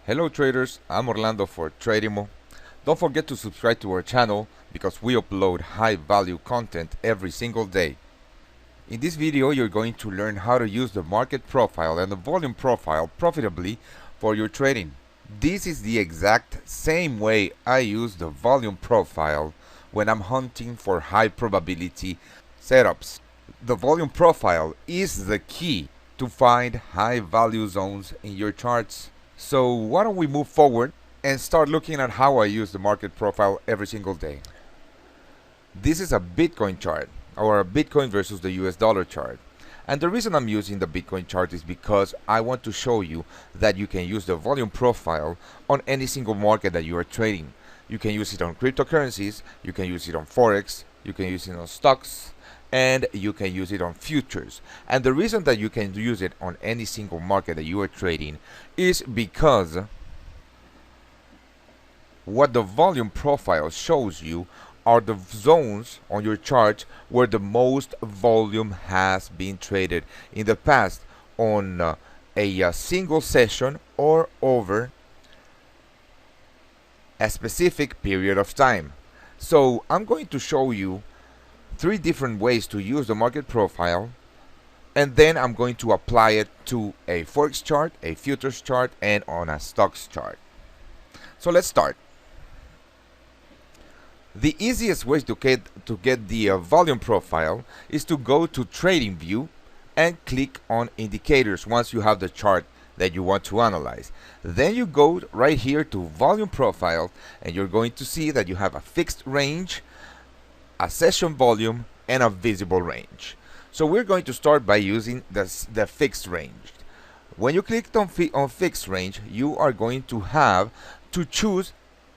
Hello traders, I'm Orlando for Tradimo. Don't forget to subscribe to our channel because we upload high value content every single day. In this video you're going to learn how to use the market profile and the volume profile profitably for your trading. This is the exact same way I use the volume profile when I'm hunting for high probability setups. The volume profile is the key to find high value zones in your charts. So why don't we move forward and start looking at how I use the market profile every single day. This is a Bitcoin chart, or a Bitcoin versus the US dollar chart. And the reason I'm using the Bitcoin chart is because I want to show you that you can use the volume profile on any single market that you are trading. You can use it on cryptocurrencies, you can use it on Forex, you can use it on stocks, and you can use it on futures. And the reason that you can use it on any single market that you are trading is because what the volume profile shows you are the zones on your chart where the most volume has been traded in the past on a single session or over a specific period of time. So I'm going to show you three different ways to use the market profile, and then I'm going to apply it to a Forex chart, a futures chart, and on a stocks chart. So let's start. The easiest way to get the volume profile is to go to Trading View and click on Indicators once you have the chart that you want to analyze. Then you go right here to Volume Profile, and you're going to see that you have a fixed range, a session volume, and a visible range. So we're going to start by using the fixed range. When you click on fixed range, you are going to have to choose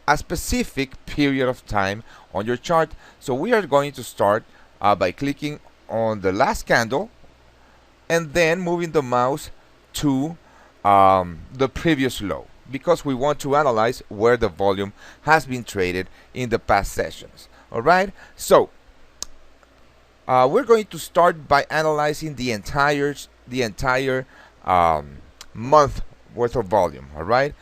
a specific period of time on your chart. So we are going to start by clicking on the last candle and then moving the mouse to the previous low, because we want to analyze where the volume has been traded in the past sessions. Alright, so we're going to start by analyzing the entire month worth of volume. Alright,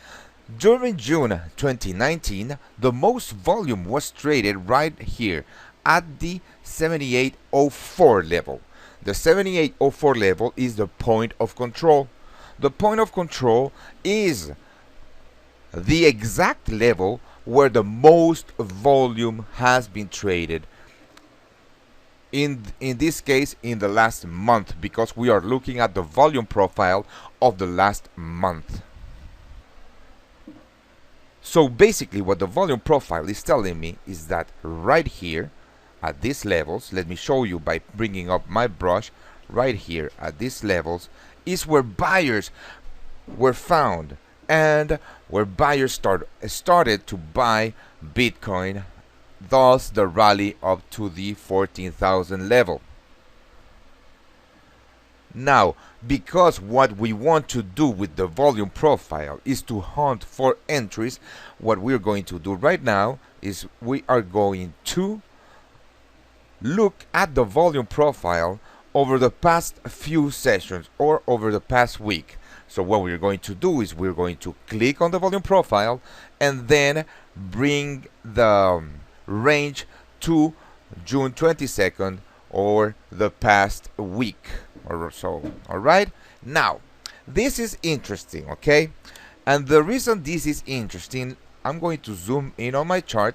during June 2019, the most volume was traded right here at the 7804 level. The 7804 level is the point of control. The point of control is the exact level where the most volume has been traded, in this case in the last month, because we are looking at the volume profile of the last month. So basically what the volume profile is telling me is that right here at these levels, let me show you by bringing up my brush, right here at these levels is where buyers were found and where buyers started to buy Bitcoin, thus the rally up to the 14,000 level. Now, because what we want to do with the volume profile is to hunt for entries, what we're going to do right now is we are going to look at the volume profile over the past few sessions or over the past week. So what we're going to do is we're going to click on the volume profile and then bring the range to June 22nd or the past week or so. Alright, now this is interesting, okay? And the reason this is interesting, I'm going to zoom in on my chart,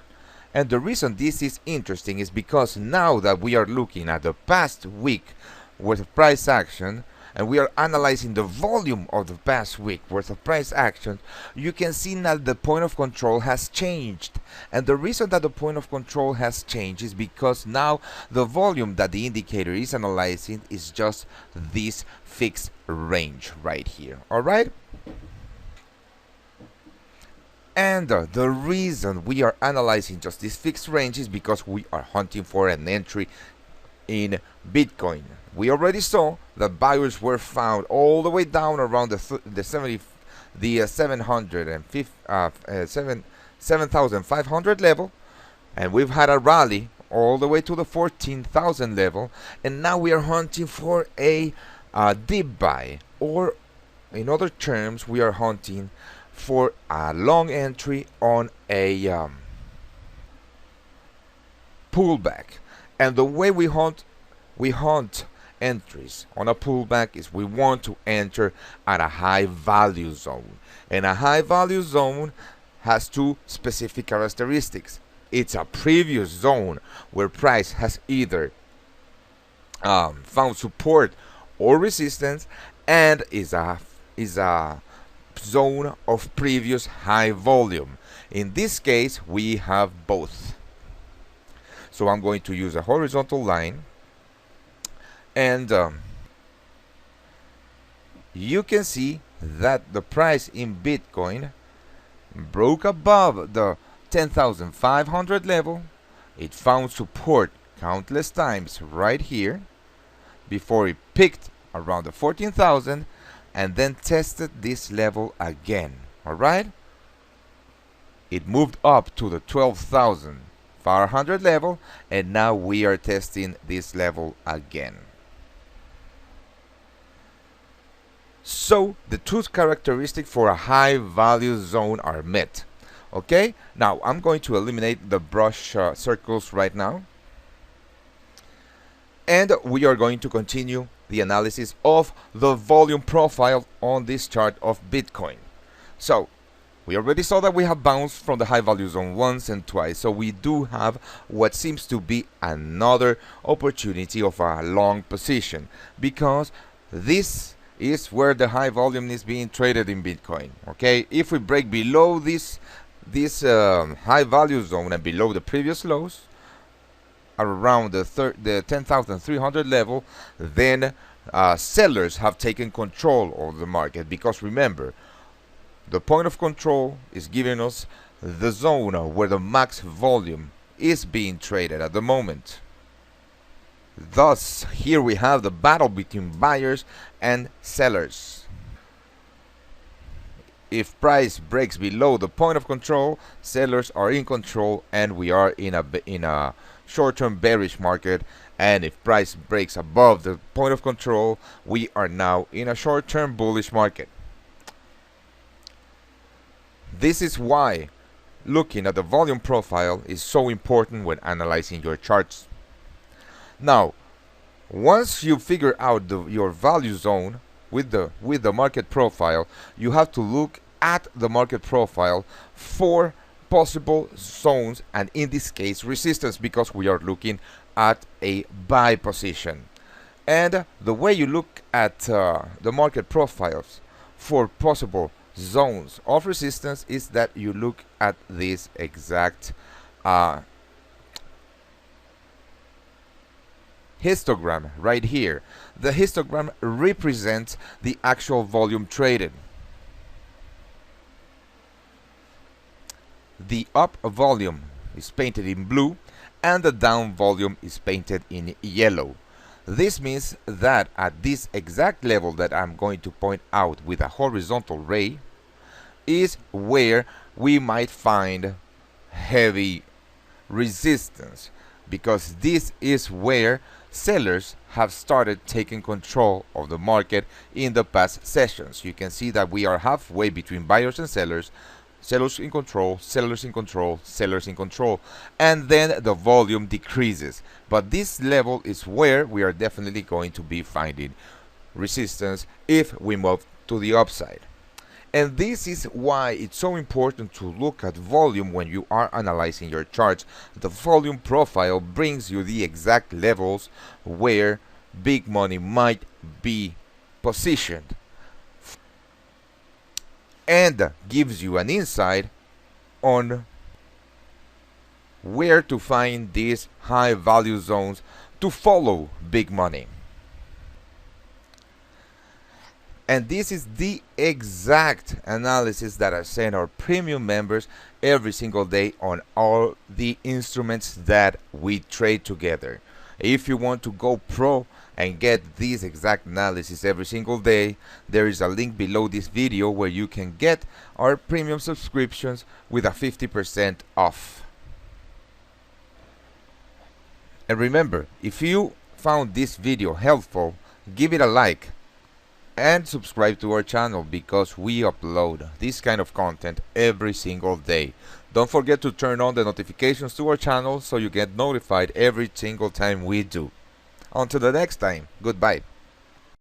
and the reason this is interesting is because now that we are looking at the past week worth of price action and we are analyzing the volume of the past week worth of price action, you can see that the point of control has changed. And the reason that the point of control has changed is because now the volume that the indicator is analyzing is just this fixed range right here. Alright? And the reason we are analyzing just this fixed range is because we are hunting for an entry in Bitcoin. We already saw that buyers were found all the way down around the 7,500 level, and we've had a rally all the way to the 14,000 level, and now we are hunting for a deep buy, or in other terms we are hunting for a long entry on a pullback. And the way we hunt entries on a pullback is we want to enter at a high value zone. And a high value zone has two specific characteristics. It's a previous zone where price has either found support or resistance, and is a zone of previous high volume. In this case, we have both. So I'm going to use a horizontal line, and you can see that the price in Bitcoin broke above the 10,500 level. It found support countless times right here before it peaked around the 14,000 and then tested this level again. Alright? It moved up to the 12,500 level, and now we are testing this level again. So the two characteristics for a high value zone are met. Okay, now I'm going to eliminate the brush circles right now, and we are going to continue the analysis of the volume profile on this chart of Bitcoin. So we already saw that we have bounced from the high value zone once and twice, so we do have what seems to be another opportunity of a long position, because this is where the high volume is being traded in Bitcoin. Okay, if we break below this high value zone and below the previous lows around the 10,300 level, then sellers have taken control of the market, because remember, the point of control is giving us the zone where the max volume is being traded at the moment. Thus, here we have the battle between buyers and sellers. If price breaks below the point of control, sellers are in control, and we are in a short-term bearish market. And if price breaks above the point of control, we are now in a short-term bullish market. This is why looking at the volume profile is so important when analyzing your charts. Now, once you figure out your value zone with the market profile, you have to look at the market profile for possible zones, and in this case resistance, because we are looking at a buy position. And the way you look at the market profiles for possible zones of resistance is that you look at this exact histogram right here. The histogram represents the actual volume traded. The up volume is painted in blue, and the down volume is painted in yellow. This means that at this exact level that I'm going to point out with a horizontal ray is where we might find heavy resistance, because this is where sellers have started taking control of the market in the past sessions. You can see that we are halfway between buyers and sellers. Sellers in control, sellers in control, sellers in control, and then the volume decreases. But this level is where we are definitely going to be finding resistance if we move to the upside. And this is why it's so important to look at volume when you are analyzing your charts. The volume profile brings you the exact levels where big money might be positioned, and gives you an insight on where to find these high value zones to follow big money. And this is the exact analysis that I send our premium members every single day on all the instruments that we trade together. If you want to go pro and get this exact analysis every single day, there is a link below this video where you can get our premium subscriptions with a 50% off. And remember, if you found this video helpful, give it a like and subscribe to our channel because we upload this kind of content every single day. Don't forget to turn on the notifications to our channel so you get notified every single time we do. Until the next time, goodbye.